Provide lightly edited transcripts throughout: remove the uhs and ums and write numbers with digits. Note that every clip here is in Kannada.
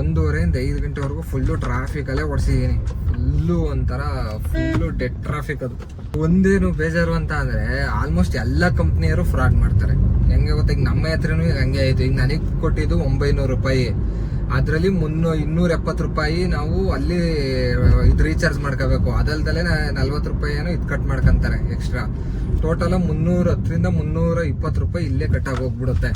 1:30 5 ಗಂಟೆವರೆಗೂ ಫುಲ್ಲು ಟ್ರಾಫಿಕಲ್ಲೇ ಓಡಿಸಿದ್ದೀನಿ. Full dead traffic. ಅದು ಒಂದೇನು ಬೇಜಾರು ಅಂತ ಅಂದರೆ ಆಲ್ಮೋಸ್ಟ್ ಎಲ್ಲ ಕಂಪ್ನಿಯವರು ಫ್ರಾಡ್ ಮಾಡ್ತಾರೆ. ಹೆಂಗೆ ಗೊತ್ತಾ, ಈಗ ನಮ್ಮ ಹತ್ರನೂ ಈಗ ಹಂಗೆ ಆಯಿತು. ಈಗ ನನಗೆ ಕೊಟ್ಟಿದ್ದು 900 ರೂಪಾಯಿ, ಅದರಲ್ಲಿ 270 ರೂಪಾಯಿ ನಾವು ಅಲ್ಲಿ ಇದು ರೀಚಾರ್ಜ್ ಮಾಡ್ಕೋಬೇಕು. ಅದಲ್ದಲ್ಲೇ 40 ರೂಪಾಯಿನೂ ಇದು ಕಟ್ ಮಾಡ್ಕೊತಾರೆ ಎಕ್ಸ್ಟ್ರಾ. ಟೋಟಲ 310ರಿಂದ 320 ರೂಪಾಯಿ ಇಲ್ಲೇ ಕಟ್ಟಾಗಿ ಹೋಗ್ಬಿಡುತ್ತೆ.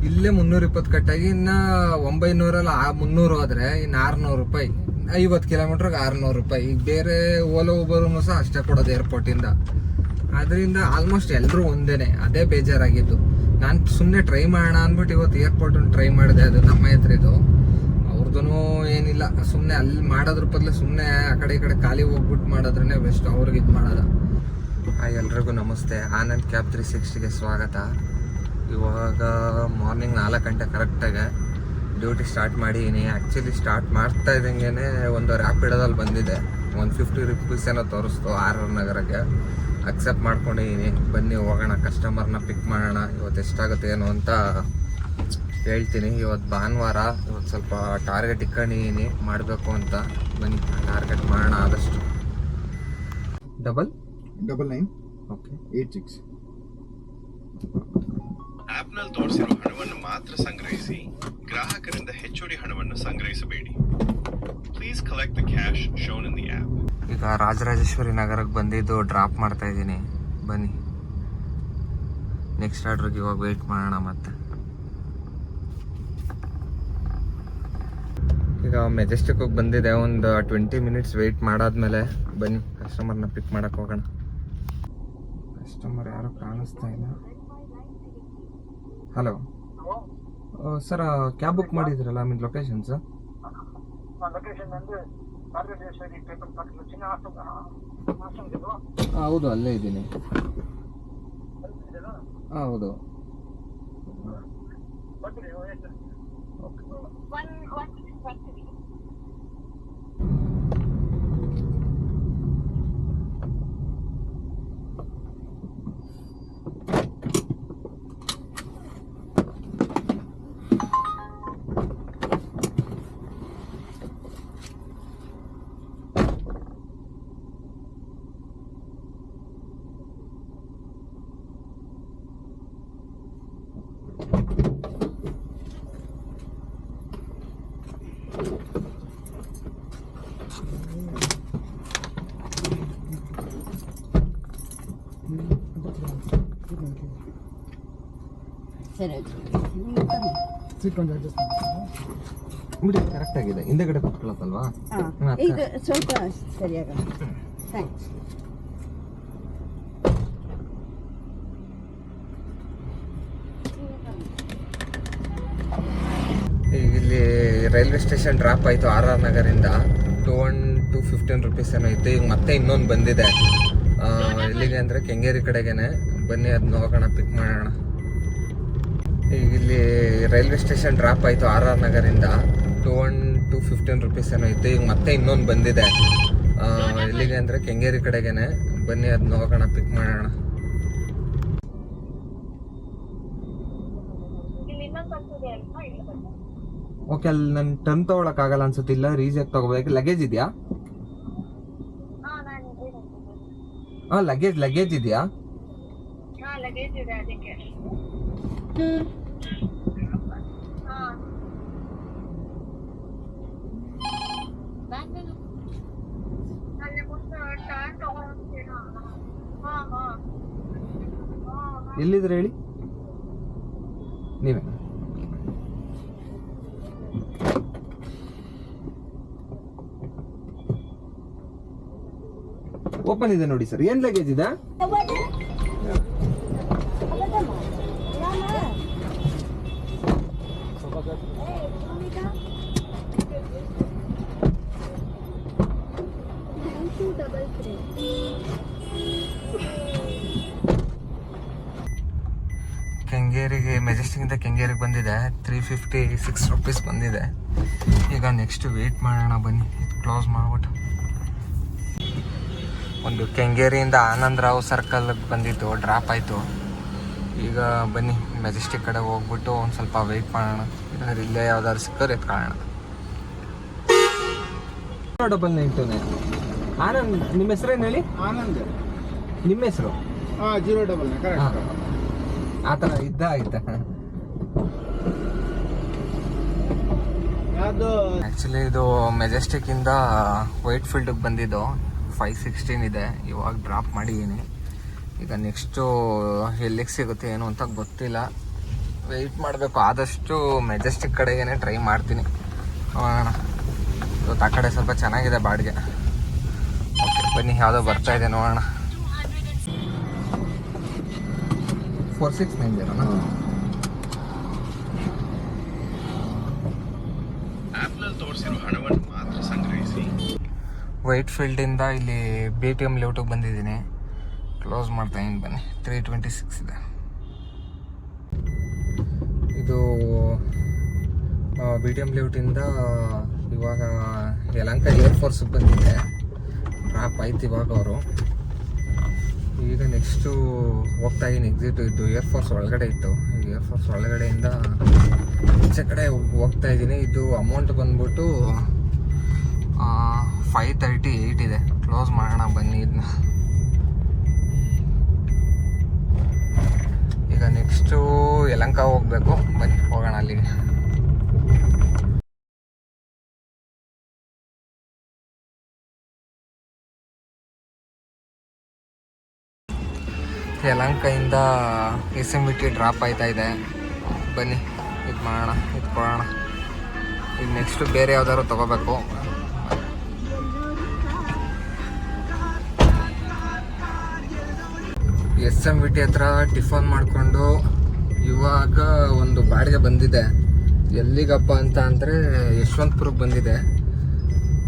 ಇಲ್ಲೇ 320 ಕಟ್ಟಾಗಿ ಇನ್ನು 900 300 ಹೋದ್ರೆ ಇನ್ನು 600 ರೂಪಾಯಿ. 50 ಕಿಲೋಮೀಟ್ರಿಗೆ 600 ರೂಪಾಯಿ. ಈಗ ಬೇರೆ ಓಲೋ ಊಬರ್ನು ಸಹ ಅಷ್ಟೇ ಕೊಡೋದು ಏರ್ಪೋರ್ಟಿಂದ. ಅದರಿಂದ ಆಲ್ಮೋಸ್ಟ್ ಎಲ್ಲರೂ ಒಂದೇನೆ. ಅದೇ ಬೇಜಾರಾಗಿದ್ದು. ನಾನು ಸುಮ್ಮನೆ ಟ್ರೈ ಮಾಡೋಣ ಅಂದ್ಬಿಟ್ಟು ಇವತ್ತು ಏರ್ಪೋರ್ಟನ್ನು ಟ್ರೈ ಮಾಡಿದೆ. ಅದು ನಮ್ಮ ಹತ್ರ ಇದು ಅವ್ರದ್ದು ಏನಿಲ್ಲ. ಸುಮ್ಮನೆ ಅಲ್ಲಿ ಮಾಡೋದ್ರ ಬದಲು ಸುಮ್ಮನೆ ಆ ಕಡೆ ಈ ಕಡೆ ಖಾಲಿ ಹೋಗ್ಬಿಟ್ಟು ಮಾಡೋದ್ರೇ ಬೆಸ್ಟ್. ಅವ್ರಿಗೆ ಇದು ಮಾಡೋದು. ಎಲ್ರಿಗೂ ನಮಸ್ತೆ. ಆನಂದ್ ಕ್ಯಾಬ್ 360ಗೆ ಸ್ವಾಗತ. ಇವಾಗ ಮಾರ್ನಿಂಗ್ 4 ಗಂಟೆ ಕರೆಕ್ಟಾಗೆ ಡ್ಯೂಟಿ ಸ್ಟಾರ್ಟ್ ಮಾಡಿದ್ದೀನಿ. ಆ್ಯಕ್ಚುಲಿ ಸ್ಟಾರ್ಟ್ ಮಾಡ್ತಾ ಇದ್ದಂಗೆ ಒಂದು ರ್ಯಾಪಿಡೋದಲ್ಲಿ ಬಂದಿದೆ. 150 ರೂಪೀಸ್ ಏನೋ ತೋರಿಸ್ತು RR ನಗರಕ್ಕೆ. ಅಕ್ಸೆಪ್ಟ್ ಮಾಡ್ಕೊಂಡಿದ್ದೀನಿ. ಬನ್ನಿ ಹೋಗೋಣ, ಕಸ್ಟಮರ್ನ ಪಿಕ್ ಮಾಡೋಣ. ಇವತ್ತು ಎಷ್ಟಾಗುತ್ತೆ ಏನು ಅಂತ ಹೇಳ್ತೀನಿ. ಇವತ್ತು ಭಾನುವಾರ, ಇವತ್ತು ಸ್ವಲ್ಪ ಟಾರ್ಗೆಟ್ ಇಟ್ಕೊಂಡಿದ್ದೀನಿ ಮಾಡಬೇಕು ಅಂತ. ಬನ್ನಿ ಟಾರ್ಗೆಟ್ ಮಾಡೋಣ ಆದಷ್ಟು. 99 ಓಕೆ 86. ಆಪ್ನಲ್ಲಿ ತೋರಿಸಿರುವ ಹಣವನ್ನು ಮಾತ್ರ ಸಂಗ್ರಹಿಸಿ. ಗ್ರಾಹಕರಿಂದ ಹೆಚ್ಚುವರಿ ಹಣವನ್ನು ಸಂಗ್ರಹಿಸಬೇಡಿ. Please collect the cash shown in the app. ಈಗ ರಾಜರಾಜೇಶ್ವರಿ ನಗರಕ್ಕೆ ಬಂದಿದ್ದು ಡ್ರಾಪ್ ಮಾಡ್ತಾ ಇದ್ದೀನಿ. ಬನ್ನಿ ನೆಕ್ಸ್ಟ್ ಆರ್ಡ್ರಿಗೆ ಇವಾಗ ವೆಯ್ಟ್ ಮಾಡೋಣ. ಮತ್ತೆ ಈಗ ಮೆಜೆಸ್ಟಿಕ್ ಹೋಗಿ ಬಂದಿದೆ. ಒಂದು 20 ಮಿನಿಟ್ಸ್ ವೆಯ್ಟ್ ಮಾಡಾದ್ಮೇಲೆ ಬನ್ನಿ ಕಸ್ಟಮರ್ನ ಪಿಕ್ ಮಾಡಕ್ಕೆ ಹೋಗೋಣ. ಕಸ್ಟಮರ್ ಯಾರು ಕಾಣಿಸ್ತಾ ಇಲ್ಲ. ಹಲೋ ಸರ್, ಕ್ಯಾಬ್ ಬುಕ್ ಮಾಡಿದ್ರಲ್ಲ, ನಿಮ್ಮ ಲೊಕೇಶನ್ ಸರ್? ಹೌದು, ಅಲ್ಲೇ ಇದ್ದೀನಿ. ಹೌದು. ಬಿಡಿ, ಕರೆಕ್ಟ್ ಆಗಿದೆ. ಹಿಂದೆಗಡೆ ಕೂತ್ಕೊಳ್ಳೋದಲ್ವಾ? ಈಗ ಸ್ವಲ್ಪ ಸರಿಯಾಗ. ಥ್ಯಾಂಕ್ಸ್. ಈಗ ಇಲ್ಲಿ ರೈಲ್ವೆ ಸ್ಟೇಷನ್ ಡ್ರಾಪ್ ಆಯಿತು RR ನಗರಿಂದ. 215 ರೂಪೀಸ್ ಏನೋ ಇತ್ತು. ಈಗ ಮತ್ತೆ ಇನ್ನೊಂದು ಬಂದಿದೆ. ಎಲ್ಲಿಗೆ ಅಂದರೆ ಕೆಂಗೇರಿ ಕಡೆಗೇನೆ. ಬನ್ನಿ ಅದನ್ನ ಹೋಗೋಣ, ಪಿಕ್ ಮಾಡೋಣ. ಈಗ ಇಲ್ಲಿ ರೈಲ್ವೆ ಸ್ಟೇಷನ್ ಡ್ರಾಪ್ ಆಯಿತು RR ನಗರಿಂದ. 215 ರೂಪೀಸ್ ಏನೋ ಇತ್ತು. ಈಗ ಮತ್ತೆ ಇನ್ನೊಂದು ಬಂದಿದೆ. ಎಲ್ಲಿಗೆ ಅಂದರೆ ಕೆಂಗೇರಿ ಕಡೆಗೇನೆ. ಬನ್ನಿ ಅದನ್ನ ಹೋಗೋಣ, ಪಿಕ್ ಮಾಡೋಣ. ಓಕೆ, ಅಲ್ಲಿ ನನ್ನ ಟರ್ನ್ ತೊಗೊಳಕ್ಕಾಗಲ್ಲ ಅನ್ಸುತ್ತೆ. ಇಲ್ಲ, ರೀಸೆಕ್ಟ್ ತಗೋಬೇಕು. ಲಗೇಜ್ ಇದೆಯಾ? ಹಾಂ, ಲಗೇಜ್ ಇದೆಯಾ? ಎಲ್ಲಿದ್ರೆ ಹೇಳಿ ನೀವೇ. ಓಪನ್ ಇದೆ ನೋಡಿ ಸರ್. ಏನ್ ಲಗೇಜ್ ಇದೆ? ಕೆಂಗೇರಿಗೆ, ಮೆಜೆಸ್ಟಿಕ್ಕಿಂದ ಕೆಂಗೇರಿಗೆ ಬಂದಿದೆ. 356 ರೂಪೀಸ್ ಬಂದಿದೆ. ಈಗ ನೆಕ್ಸ್ಟ್ ವೆಯ್ಟ್ ಮಾಡೋಣ. ಬನ್ನಿ ಇದು ಕ್ಲೋಸ್ ಮಾಡ್ಬಿಟ್ಟು. ಒಂದು ಕೆಂಗೇರಿಯಿಂದ ಆನಂದರಾವ್ ಸರ್ಕಲ್ಗೆ ಬಂದಿತ್ತು, ಡ್ರಾಪ್ ಆಯಿತು. ಈಗ ಬನ್ನಿ ಮೆಜೆಸ್ಟಿಕ್ ಕಡೆ ಹೋಗ್ಬಿಟ್ಟು ಒಂದು ಸ್ವಲ್ಪ ವೆಯ್ಟ್ ಮಾಡೋಣ. ಇಲ್ಲೇ ಯಾವ್ದಾದ್ರು ಸಿಕ್ಕರೆ ಎತ್ಕೊಳ್ಳೋಣ. 99 ಆನಂದ್. ನಿಮ್ಮ ಹೆಸರೇನು ಹೇಳಿ? ಆನಂದ್. ನಿಮ್ಮ ಹೆಸರು? 099 ಕರೆಕ್ಟ್. ಆ ಥರ ಇದ್ದ ಆಯ್ತಾ? ಯಾವುದು? ಆ್ಯಕ್ಚುಲಿ ಇದು ಮೆಜೆಸ್ಟಿಕ್ಕಿಂದ ವೈಟ್ ಫೀಲ್ಡಿಗೆ ಬಂದಿದ್ದು 516 ಇದೆ. ಇವಾಗ ಡ್ರಾಪ್ ಮಾಡಿದ್ದೀನಿ. ಈಗ ನೆಕ್ಸ್ಟು ಎಲ್ಲಿಗೆ ಸಿಗುತ್ತೆ ಏನು ಅಂತ ಗೊತ್ತಿಲ್ಲ, ವೆಯ್ಟ್ ಮಾಡಬೇಕು. ಆದಷ್ಟು ಮೆಜೆಸ್ಟಿಕ್ ಕಡೆಗೇ ಟ್ರೈ ಮಾಡ್ತೀನಿ. ನೋಡೋಣ. ಇವತ್ತು ಆ ಕಡೆ ಸ್ವಲ್ಪ ಚೆನ್ನಾಗಿದೆ ಬಾಡಿಗೆ. ಓಕೆ ಬನ್ನಿ, ಯಾವುದೋ ಬರ್ತಾ ಇದೆ ನೋಡೋಣ. 4690ನಾ? ಆಪ್ನಲ್ಲಿ ತೋರಿಸಿರೋ ಹಣವನ್ನು ಮಾತ್ರ ಸಂಗ್ರಹಿಸಿ. ವೈಟ್ ಫೀಲ್ಡಿಂದ ಇಲ್ಲಿ BTM ಲೇಔಟಿಗೆ ಬಂದಿದ್ದೀನಿ. ಕ್ಲೋಸ್ ಮಾಡ್ತಾ ಇದ್ದೀನಿ ಬನ್ನಿ. 326 ಇದೆ. ಇದು BTM ಲೇಔಟಿಂದ ಇವಾಗ ಯಲಹಂಕ ಏರ್ಫೋರ್ಸ್ಗೆ ಬಂದಿದೆ. ಡ್ರಾಪ್ ಆಯ್ತು ಇವಾಗ ಅವರು. ಈಗ ನೆಕ್ಸ್ಟು ಹೋಗ್ತಾ ಇದ್ದೀನಿ. ಎಕ್ಸಿಟ್ ಇದು ಏರ್ಫೋರ್ಸ್ ಒಳಗಡೆ ಇತ್ತು. ಏರ್ಫೋರ್ಸ್ ಒಳಗಡೆಯಿಂದ ಈಚೆ ಕಡೆ ಹೋಗ್ತಾ ಇದ್ದೀನಿ. ಇದು ಅಮೌಂಟ್ ಬಂದ್ಬಿಟ್ಟು 538 ಇದೆ. ಕ್ಲೋಸ್ ಮಾಡೋಣ ಬನ್ನಿ ಇದನ್ನ. ಈಗ ನೆಕ್ಸ್ಟು ಯಲಹಂಕ ಹೋಗ್ಬೇಕು. ಬನ್ನಿ ಹೋಗೋಣ ಅಲ್ಲಿಗೆ. ಯಲಹಂಕದಿಂದ SMBT ಡ್ರಾಪ್ ಆಯ್ತಾ ಇದೆ. ಬನ್ನಿ ಇದು ಮಾಡೋಣ, ಇದು ಕೊಡೋಣ. ಈಗ ನೆಕ್ಸ್ಟು ಬೇರೆ ಯಾವ್ದಾದ್ರು ತೊಗೋಬೇಕು. SMBT ಹತ್ರ ಟಿಫನ್ ಮಾಡಿಕೊಂಡು ಇವಾಗ ಒಂದು ಬಾಡಿಗೆ ಬಂದಿದೆ. ಎಲ್ಲಿಗಪ್ಪ ಅಂತ ಅಂದರೆ ಯಶವಂತಪುರಕ್ಕೆ ಬಂದಿದೆ.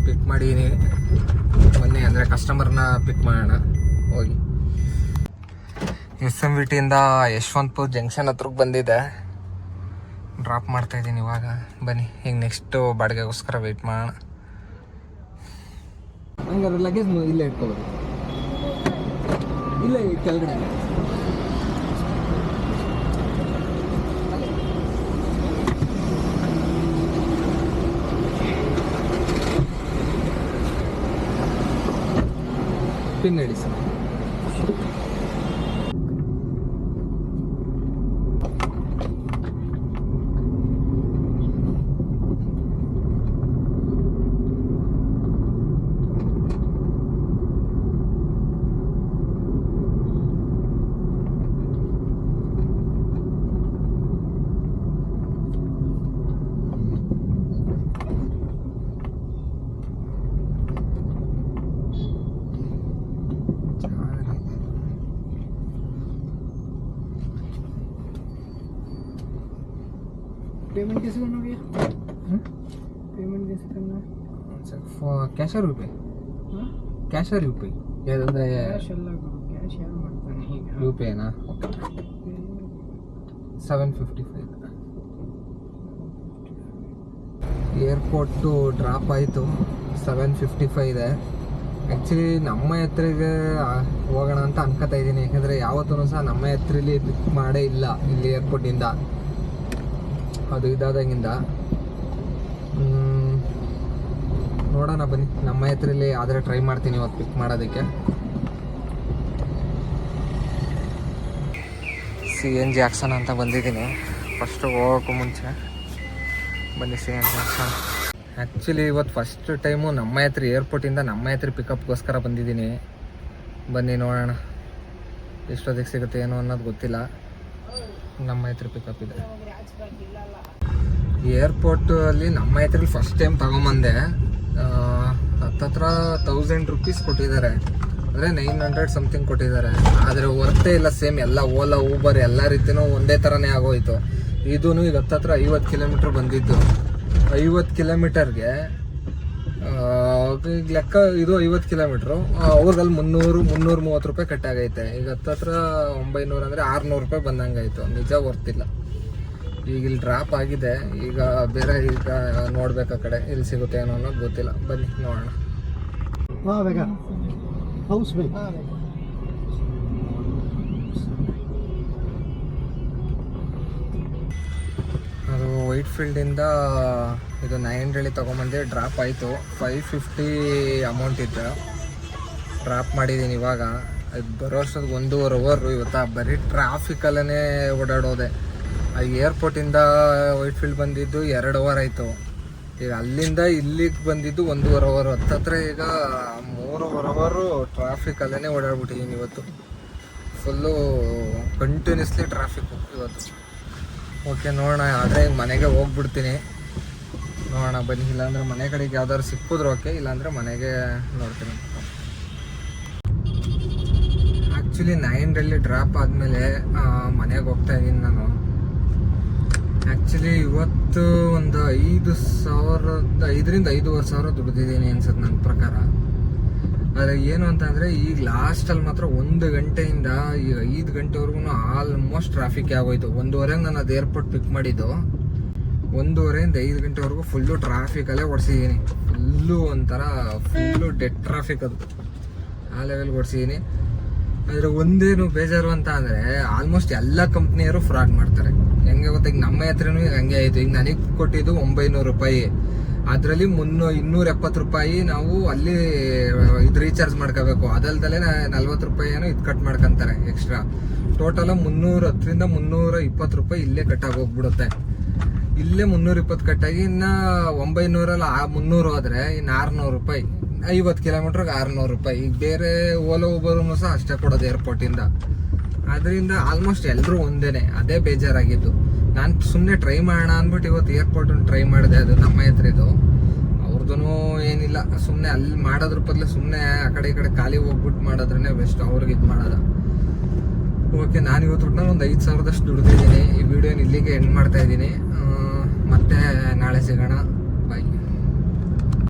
ಪಿಕ್ ಮಾಡೀನಿ ಮೊನ್ನೆ, ಅಂದರೆ ಕಸ್ಟಮರ್ನ ಪಿಕ್ ಮಾಡೋಣ ಹೋಗಿ. SMBTಯಿಂದ ಯಶವಂತಪುರ ಜಂಕ್ಷನ್ ಹತ್ರಕ್ಕೆ ಬಂದಿದೆ. ಡ್ರಾಪ್ ಮಾಡ್ತಾಯಿದ್ದೀನಿ ಇವಾಗ. ಬನ್ನಿ ಈಗ ನೆಕ್ಸ್ಟು ಬಾಡಿಗೆಗೋಸ್ಕರ ವೆಯ್ಟ್ ಮಾಡೋಣ. ಹಂಗಾದ್ರೆ ಲಗೇಜ್ ಇಲ್ಲೇ ಇಟ್ಕೊಬೋದು. ಇಲ್ಲ ಕೆಳಗಡೆ ಪಿನ್ ಹೇಳಿ ಸರ್. पेमेंट कैसे करना भैया? पेमेंट कैसे करना है? Cash or UPI? Cash or UPI? ಯಾವುದಂದ್ರೆ ಕ್ಯಾಶ್ ಎಲ್ಲ ಕ್ಯಾಶ್ ಯಾರು ಮಾಡ್ತಾನೆ ಈಗ? ಯುಪಿನಾ? 755. ಏರ್ಪೋರ್ಟು ಡ್ರಾಪ್ ಆಯಿತು. 755 ಇದೆ. ಆ್ಯಕ್ಚುಲಿ ನಮ್ಮ ಎತ್ತರಿಗೆ ಹೋಗೋಣ ಅಂತ ಅನ್ಕೋತಾ ಇದ್ದೀನಿ. ಯಾಕಂದರೆ ಯಾವತ್ತೂ ಸಹ ನಮ್ಮ ಎತ್ತರಲ್ಲಿ ಪಿಕ್ ಮಾಡೇ ಇಲ್ಲ ಇಲ್ಲಿ ಏರ್ಪೋರ್ಟಿಂದ. ಅದು ಇದಾದಂಗಿಂದ ನೋಡೋಣ ಬನ್ನಿ. ನಮ್ಮ ಎತ್ತರಲ್ಲಿ ಆದರೆ ಟ್ರೈ ಮಾಡ್ತೀನಿ ಇವತ್ತು ಪಿಕ್ ಮಾಡೋದಕ್ಕೆ. CNG ಆಕ್ಷನ್ ಅಂತ ಬಂದಿದ್ದೀನಿ. ಫಸ್ಟು ಹೋಗೋಕ್ಕೂ ಮುಂಚೆ ಬನ್ನಿ CNG ಆಕ್ಷನ್. ಆ್ಯಕ್ಚುಲಿ ಇವತ್ತು ಫಸ್ಟ್ ಟೈಮು ನಮ್ಮ ಹತ್ರ ಏರ್ಪೋರ್ಟಿಂದ ನಮ್ಮ ಹತ್ರ ಪಿಕಪ್ಗೋಸ್ಕರ ಬಂದಿದ್ದೀನಿ. ಬನ್ನಿ ನೋಡೋಣ ಎಷ್ಟೊತ್ತಿಗೆ ಸಿಗುತ್ತೆ ಏನೋ ಅನ್ನೋದು ಗೊತ್ತಿಲ್ಲ. ನಮ್ಮ ಹತ್ರ ಪಿಕಪ್ ಇದೆ. ಏರ್ಪೋರ್ಟಲ್ಲಿ ನಮ್ಮ ಹತ್ರಲ್ಲಿ ಫಸ್ಟ್ ಟೈಮ್ ತಗೊಂಬಂದೆ. ಹತ್ತತ್ರ 1000 ರೂಪೀಸ್ ಕೊಟ್ಟಿದ್ದಾರೆ, ಅಂದರೆ 900 ಸಮಥಿಂಗ್ ಕೊಟ್ಟಿದ್ದಾರೆ. ಆದರೆ ವರ್ತೆ ಇಲ್ಲ. ಸೇಮ್ ಎಲ್ಲ ಓಲಾ ಊಬರ್ ಎಲ್ಲ ರೀತಿಯೂ ಒಂದೇ ಥರನೇ ಆಗೋಯ್ತು. ಇದೂ ಈಗ ಹತ್ತತ್ರ 50 ಕಿಲೋಮೀಟ್ರ್ ಬಂದಿದ್ದು. 50 ಕಿಲೋಮೀಟರ್ಗೆ ಲೆಕ್ಕ ಇದು 50 ಕಿಲೋಮೀಟ್ರು. ಅವ್ರಿಗಲ್ಲಿ 330 ರೂಪಾಯಿ ಕಟ್ಟಾಗೈತೆ. ಈಗ ಹತ್ತತ್ರ 900 ಅಂದರೆ 600 ರೂಪಾಯಿ ಬಂದಂಗಾಯಿತು. ನಿಜ ವರ್ತಿಲ್ಲ. ಈಗ ಇಲ್ಲಿ ಡ್ರಾಪ್ ಆಗಿದೆ. ಈಗ ಬೇರೆ ಈಗ ನೋಡ್ಬೇಕು ಆ ಕಡೆ ಎಲ್ಲಿ ಸಿಗುತ್ತೆ ಏನೋ ಅನ್ನೋದು ಗೊತ್ತಿಲ್ಲ. ಬನ್ನಿ ನೋಡೋಣ. ಹಾಂ ಬೇಕಾ ಹೌಸ್ ಬೇಕು. ಅದು ವೈಟ್ ಫೀಲ್ಡಿಂದ ಇದು ನೈಂಡಳ್ಳಿ ತೊಗೊಂಬಂದು ಡ್ರಾಪ್ ಆಯಿತು. 550 ಅಮೌಂಟ್ ಇತ್ತು, ಡ್ರಾಪ್ ಮಾಡಿದ್ದೀನಿ. ಇವಾಗ ಅದು ಬರೋ ಅಷ್ಟೊಂದು 1.5 ಅವರ್ ಇವತ್ತು ಬರೀ ಟ್ರಾಫಿಕಲ್ಲೇ ಓಡಾಡೋದೆ. ಆ ಏರ್ಪೋರ್ಟಿಂದ ವೈಟ್ ಫೀಲ್ಡ್ ಬಂದಿದ್ದು 2 ಅವರ್ ಆಯಿತು. ಈಗ ಅಲ್ಲಿಂದ ಇಲ್ಲಿಗೆ ಬಂದಿದ್ದು 1.5 ಅವರ್. ಹತ್ತತ್ರ ಈಗ 3.5 ಅವರು ಟ್ರಾಫಿಕಲ್ಲೇ ಓಡಾಡ್ಬಿಟ್ಟಿದ್ದೀನಿ ಇವತ್ತು. ಫುಲ್ಲು ಕಂಟಿನ್ಯೂಸ್ಲಿ ಟ್ರಾಫಿಕ್ಕು ಇವತ್ತು. ಓಕೆ, ನೋಡೋಣ. ಆದರೆ ಈಗ ಮನೆಗೆ ಹೋಗ್ಬಿಡ್ತೀನಿ. ನೋಡೋಣ ಬನ್ನಿ. ಇಲ್ಲಾಂದರೆ ಮನೆ ಕಡೆಗೆ ಯಾವ್ದಾದ್ರು ಸಿಕ್ಕಿದ್ರು ಓಕೆ, ಇಲ್ಲಾಂದರೆ ಮನೆಗೆ ನೋಡ್ತೀನಿ. ಆ್ಯಕ್ಚುಲಿ ನೈಂಡಲ್ಲಿ ಡ್ರಾಪ್ ಆದಮೇಲೆ ಮನೆಗೆ ಹೋಗ್ತಾ ಇದ್ದೀನಿ ನಾನು. ಆ್ಯಕ್ಚುಲಿ ಇವತ್ತು ಒಂದು 5,000 5,500 ದುಡ್ದಿದ್ದೀನಿ ಅನ್ಸುತ್ತೆ ನನ್ನ ಪ್ರಕಾರ. ಆದರೆ ಏನು ಅಂತಂದರೆ ಈಗ ಲಾಸ್ಟಲ್ಲಿ ಮಾತ್ರ 1 ಗಂಟೆಯಿಂದ ಈಗ 5 ಗಂಟೆವರೆಗೂ ಆಲ್ಮೋಸ್ಟ್ ಟ್ರಾಫಿಕ್ ಆಗೋಯ್ತು. 1:30 ನಾನು ಅದು ಏರ್ಪೋರ್ಟ್ ಪಿಕ್ ಮಾಡಿದ್ದು. 1:30ಇಂದ 5 ಗಂಟೆವರೆಗೂ ಫುಲ್ಲು ಟ್ರಾಫಿಕಲ್ಲೇ ಓಡಿಸಿದ್ದೀನಿ. ಫುಲ್ಲು ಡೆಡ್ ಟ್ರಾಫಿಕ್ ಅದು, ಆ ಲೆವೆಲ್ಗೆ ಓಡಿಸಿದ್ದೀನಿ. ಆದರೆ ಒಂದೇನು ಬೇಜಾರು ಅಂತ ಅಂದರೆ ಆಲ್ಮೋಸ್ಟ್ ಎಲ್ಲ ಕಂಪ್ನಿಯವರು ಫ್ರಾಡ್ ಮಾಡ್ತಾರೆ. ಹೆಂಗೆ ಗೊತ್ತಾ, ಈಗ ನಮ್ಮ ಹತ್ರನೂ ಈಗ ಹಂಗೆ ಆಯಿತು. ಈಗ ನನಗೆ ಕೊಟ್ಟಿದ್ದು 900 ರೂಪಾಯಿ, ಅದರಲ್ಲಿ 270 ರೂಪಾಯಿ ನಾವು ಅಲ್ಲಿ ಇದು ರೀಚಾರ್ಜ್ ಮಾಡ್ಕೋಬೇಕು. ಅದಲ್ದಲ್ಲೇ 40 ರೂಪಾಯಿನೂ ಇದು ಕಟ್ ಮಾಡ್ಕೊತಾರೆ ಎಕ್ಸ್ಟ್ರಾ. ಟೋಟಲ 310ರಿಂದ 320 ರೂಪಾಯಿ ಇಲ್ಲೇ ಕಟ್ಟಾಗಿ ಹೋಗ್ಬಿಡುತ್ತೆ. ಇಲ್ಲೇ 320 ಕಟ್ಟಾಗಿ ಇನ್ನು 900 300 ಆದರೆ ಇನ್ನು 600 ರೂಪಾಯಿ. 50 ಕಿಲೋಮೀಟ್ರಿಗೆ 600 ರೂಪಾಯಿ. ಈಗ ಬೇರೆ ಓಲೋ ಊಬರೂ ಸಹ ಅಷ್ಟೇ ಕೊಡೋದು ಏರ್ಪೋರ್ಟಿಂದ. ಅದರಿಂದ ಆಲ್ಮೋಸ್ಟ್ ಎಲ್ಲರೂ ಒಂದೇನೆ. ಅದೇ ಬೇಜಾರಾಗಿದ್ದು. ನಾನು ಸುಮ್ಮನೆ ಟ್ರೈ ಮಾಡೋಣ ಅಂದ್ಬಿಟ್ಟು ಇವತ್ತು ಏರ್ಪೋರ್ಟನ್ನು ಟ್ರೈ ಮಾಡಿದೆ. ಅದು ನಮ್ಮ ಹತ್ರ ಇದು, ಅವ್ರದ್ದು ಏನಿಲ್ಲ. ಸುಮ್ಮನೆ ಅಲ್ಲಿ ಮಾಡೋದ್ರ ಬದಲು ಸುಮ್ಮನೆ ಆ ಕಡೆ ಈ ಕಡೆ ಖಾಲಿ ಹೋಗ್ಬಿಟ್ಟು ಮಾಡೋದ್ರೇ ಬೆಸ್ಟ್, ಅವ್ರಿಗೆ ಇದು ಮಾಡೋದು. ಓಕೆ, ನಾನು ಇವತ್ತು ಒಂದು 5,000 ದುಡ್ದಿದ್ದೀನಿ. ಈ ವಿಡಿಯೋನ ಇಲ್ಲಿಗೆ ಎಂಡ್ ಮಾಡ್ತಾ ಇದ್ದೀನಿ. ಮತ್ತೆ ನಾಳೆ ಸಿಗೋಣ.